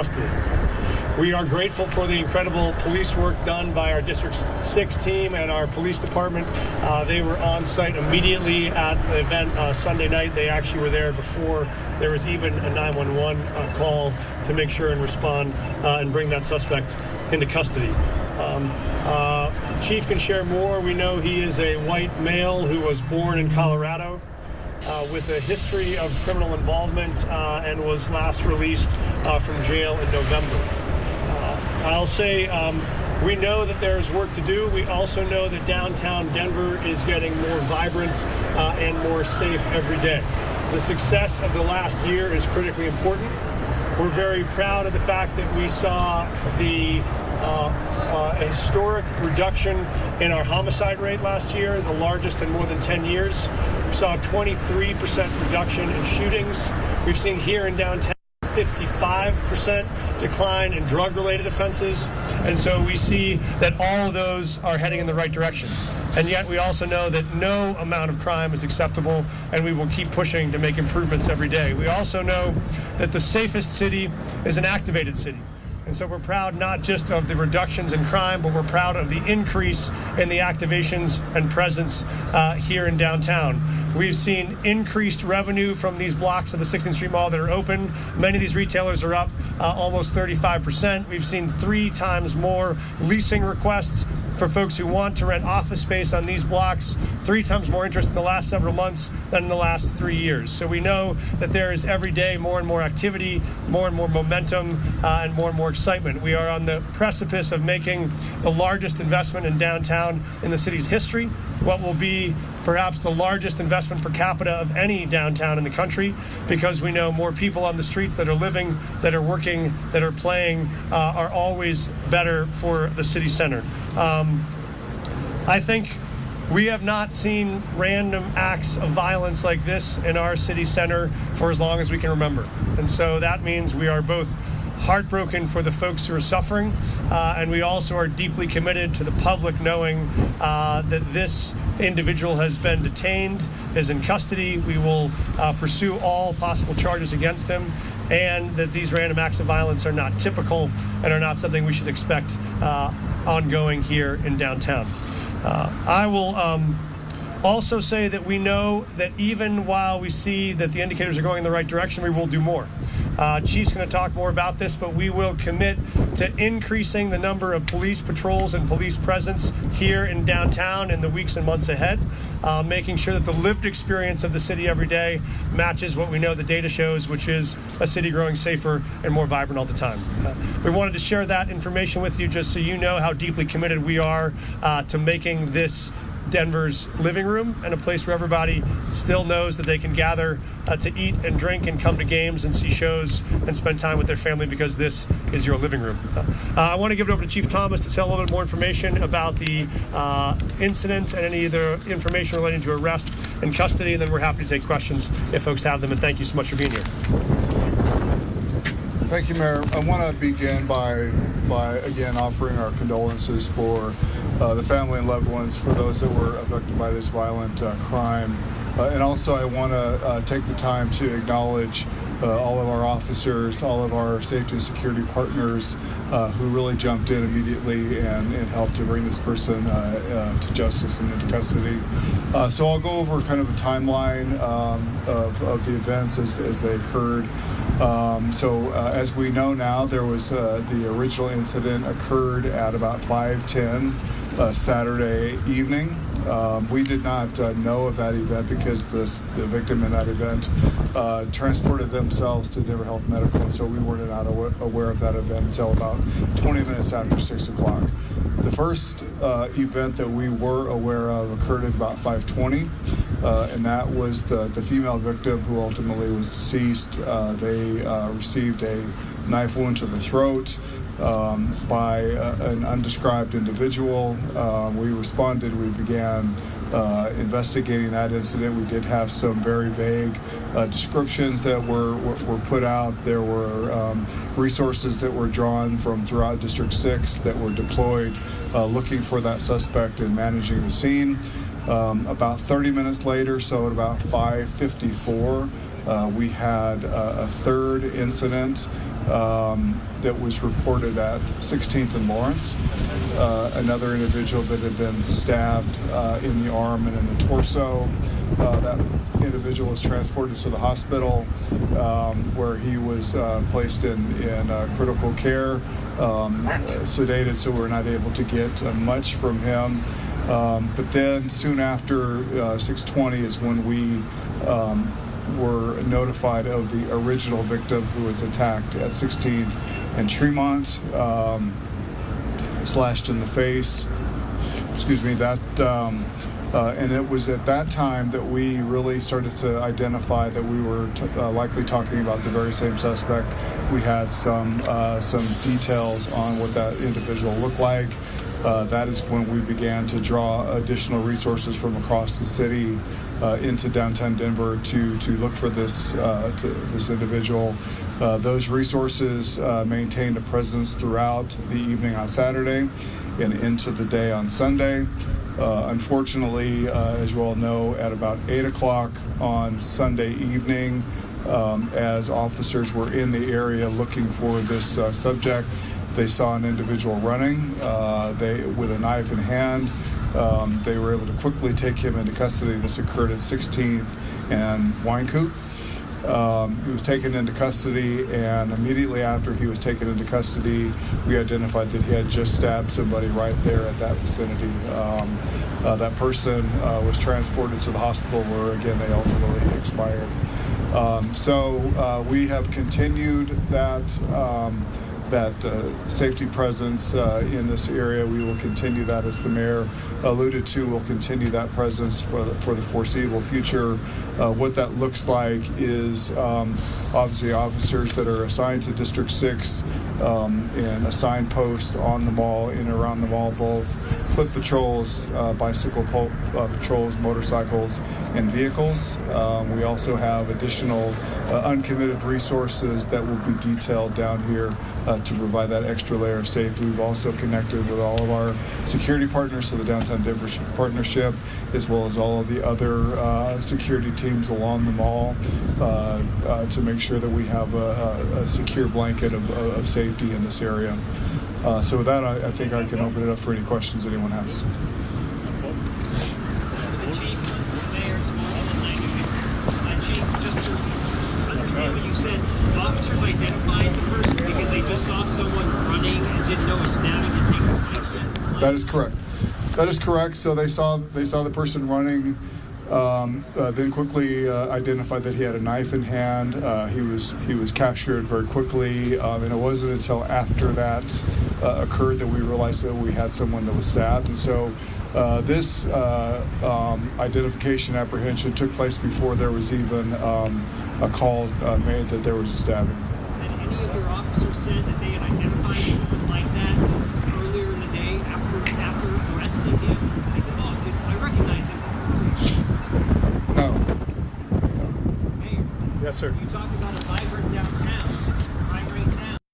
custody. We are grateful for the incredible police work done by our District 6 team and our police department. They were on site immediately at the event Sunday night. They actually were there before there was even a 911 call to make sure and respond and bring that suspect into custody. Chief can share more. We know he is a white male who was born in Colorado with a history of criminal involvement and was last released from jail in November. I'll say we know that there's work to do. We also know that downtown Denver is getting more vibrant and more safe every day. The success of the last year is critically important. We're very proud of the fact that we saw the a historic reduction in our homicide rate last year, the largest in more than 10 years. We saw a 23% reduction in shootings. We've seen here in downtown 55% decline in drug-related offenses. And so we see that all of those are heading in the right direction. And yet we also know that no amount of crime is acceptable, and we will keep pushing to make improvements every day. We also know that the safest city is an activated city. And so we're proud not just of the reductions in crime, but we're proud of the increase in the activations and presence here in downtown. We've seen increased revenue from these blocks of the 16th Street Mall that are open. Many of these retailers are up almost 35%. We've seen 3 times more leasing requests for folks who want to rent office space on these blocks, 3 times more interest in the last several months than in the last 3 years. So we know that there is every day more and more activity, more and more momentum, and more excitement. We are on the precipice of making the largest investment in downtown in the city's history, what will be perhaps the largest investment per capita of any downtown in the country, because we know more people on the streets that are living, that are working, that are playing, are always better for the city center. I think we have not seen random acts of violence like this in our city center for as long as we can remember. And so that means we are both heartbroken for the folks who are suffering, and we also are deeply committed to the public knowing that this individual has been detained, is in custody. We will pursue all possible charges against him, and that these random acts of violence are not typical and are not something we should expect ongoing here in downtown. I will also say that we know that even while we see that the indicators are going in the right direction, we will do more. Chief's going to talk more about this, but we will commit to increasing the number of police patrols and police presence here in downtown in the weeks and months ahead, making sure that the lived experience of the city every day matches what we know the data shows, which is a city growing safer and more vibrant all the time. We wanted to share that information with you just so you know how deeply committed we are to making this Denver's living room and a place where everybody still knows that they can gather to eat and drink and come to games and see shows and spend time with their family, because this is your living room. I want to give it over to Chief Thomas to tell a little bit more information about the incident and any of the information relating to arrest and custody, and then we're happy to take questions if folks have them. And thank you so much for being here. Thank you, Mayor. I want to begin by again offering our condolences for the family and loved ones for those that were affected by this violent crime. And also I want to take the time to acknowledge all of our officers, all of our safety and security partners who really jumped in immediately and helped to bring this person to justice and into custody. So I'll go over kind of a timeline of the events as they occurred. As we know now, there was the original incident occurred at about 5:10 Saturday evening. We did not know of that event because the victim in that event transported themselves to Denver Health Medical, and so we were not aware of that event until about 20 minutes after 6 o'clock. The first event that we were aware of occurred at about 5:20, and that was the female victim who ultimately was deceased. They received a knife wound to the throat by an undescribed individual. We responded. We began investigating that incident. We did have some very vague descriptions that were put out. There were resources that were drawn from throughout District 6 that were deployed looking for that suspect and managing the scene. About 30 minutes later, so at about 5:54, We had a third incident that was reported at 16th and Lawrence. Another individual that had been stabbed in the arm and in the torso. That individual was transported to the hospital where he was placed in critical care, sedated, so we're not able to get much from him. But then soon after 6:20 is when we were notified of the original victim who was attacked at 16th and Tremont, slashed in the face. Excuse me, and it was at that time that we really started to identify that we were likely talking about the very same suspect. We had some details on what that individual looked like. That is when we began to draw additional resources from across the city into downtown Denver to look for this individual. Those resources maintained a presence throughout the evening on Saturday and into the day on Sunday. Unfortunately, as you all know, at about 8 o'clock on Sunday evening, as officers were in the area looking for this subject, they saw an individual running with a knife in hand. They were able to quickly take him into custody. This occurred at 16th and Winecoop. He was taken into custody, and immediately after he was taken into custody, we identified that he had just stabbed somebody right there at that vicinity. That person was transported to the hospital where, again, they ultimately expired. So we have continued that safety presence in this area. We will continue that, as the mayor alluded to. We'll continue that presence for the foreseeable future. What that looks like is obviously officers that are assigned to District 6 and assigned posts on the mall, in and around the mall, both foot patrols, bicycle patrols, motorcycles, and vehicles. We also have additional uncommitted resources that will be detailed down here to provide that extra layer of safety. We've also connected with all of our security partners, so the Downtown Denver Partnership, as well as all of the other security teams along the mall, to make sure that we have a secure blanket of safety in this area. So with that, I think I can open it up for any questions anyone has. When you said officers identified the person because they just saw someone running and didn't know a stabbing had taken place. That is correct. That is correct. So they saw the person running, then quickly identified that he had a knife in hand. He was captured very quickly, and it wasn't until after that occurred that we realized that we had someone that was stabbed. And so this identification apprehension took place before there was even a call made that there was a stabbing. And any of your officers said that they had identified someone like that earlier in the day after arresting him? They said, "Oh, I recognize him." No. Mayor, Yes, sir. you talk about a vibrant downtown.